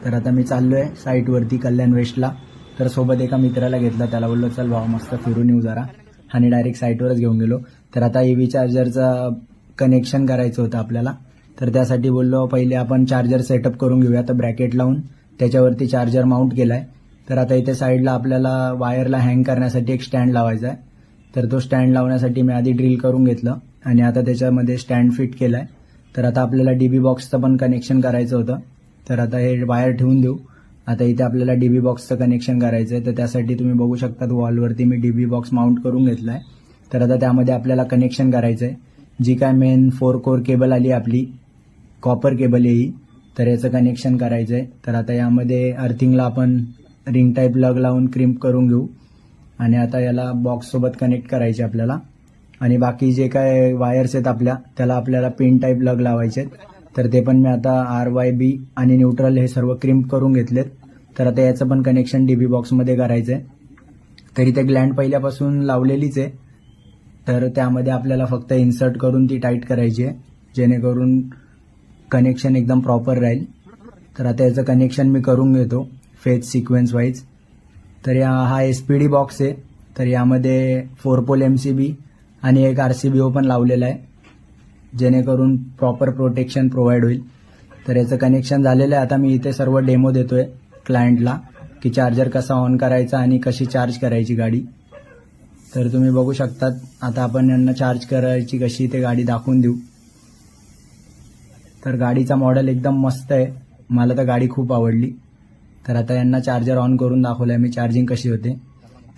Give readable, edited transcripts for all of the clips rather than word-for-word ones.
तर आता मी चाललोय साईटवरती कल्याण वेस्टला. तर सोबत एका मित्राला घेतला, त्याला बोललो चल भाऊ मस्त फिरून येऊ जरा, आणि डायरेक्ट साईटवरच घेऊन गेलो. तर आता EV चार्जरचं कनेक्शन करायचं होतं आपल्याला. तर त्यासाठी बोललो पहिले आपण चार्जर सेटअप करून घेऊया. तर ब्रॅकेट लावून त्याच्यावरती चार्जर माउंट केलाय. तर आता इथे साईडला आपल्याला वायरला हँग करण्यासाठी एक स्टँड लावायचा आहे. तर तो स्टँड लावण्यासाठी मी आधी ड्रिल करून घेतलं आणि आता त्याच्यामध्ये स्टँड फिट केलाय. तर आता आपल्याला DB बॉक्सचं पण कनेक्शन करायचं होतं. तर आता हे वायर ठेवून देऊ. आता इथे आपल्याला DB बॉक्सचं कनेक्शन करायचं आहे. तर त्यासाठी तुम्ही बघू शकता वॉलवरती मी DB बॉक्स माउंट करून घेतलाय. तर आता त्यामध्ये आपल्याला कनेक्शन करायचं आहे. जी काय मेन 4 कोर केबल आली आपली, कॉपर केबल येईल, तर याचं कनेक्शन करायचं आहे. तर आता यामध्ये अर्थिंगला आपण रिंग टाईप प्लग लावून क्रिम्प करून घेऊ आणि आता याला बॉक्ससोबत कनेक्ट करायचे आपल्याला. आणि बाकी जे काय वायर्स आहेत त्याला आपल्याला पिन टाईप प्लग लावायचे आहेत. तर ते पण मी आता RYB आणि न्यूट्रल हे सर्व क्रिम्प करून घेतलेत. तर आता याचं पण कनेक्शन DB बॉक्समध्ये करायचं आहे. तरी ते ग्लँड पहिल्यापासून लावलेलीच आहे. तर त्यामध्ये आपल्याला फक्त इन्सर्ट करून ती टाईट करायची आहे, जेणेकरून कनेक्शन एकदम प्रॉपर राहील. तर आता याचं कनेक्शन मी करून घेतो फेज सिक्वेन्स वाईज. तर हा SPD बॉक्स आहे. तर यामध्ये 4 पोल MCB आणि एक RCBO पण लावलेला आहे, जेणेकरून प्रॉपर प्रोटेक्शन प्रोव्हाइड होईल. तर याचं कनेक्शन झालेलं आहे. आता मी इथे सर्व डेमो देतोय क्लायंटला की चार्जर कसा ऑन करायचा आणि कशी चार्ज करायची गाडी. तर तुम्ही बघू शकतात. आता आपण यांना चार्ज करायची कशी ते गाडी दाखवून देऊ. तर गाडीचा मॉडेल एकदम मस्त आहे, मला तर गाडी खूप आवडली. तर आता यांना चार्जर ऑन करून दाखवलंय मी चार्जिंग कशी होते.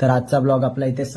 तर आजचा ब्लॉग आपला इथेच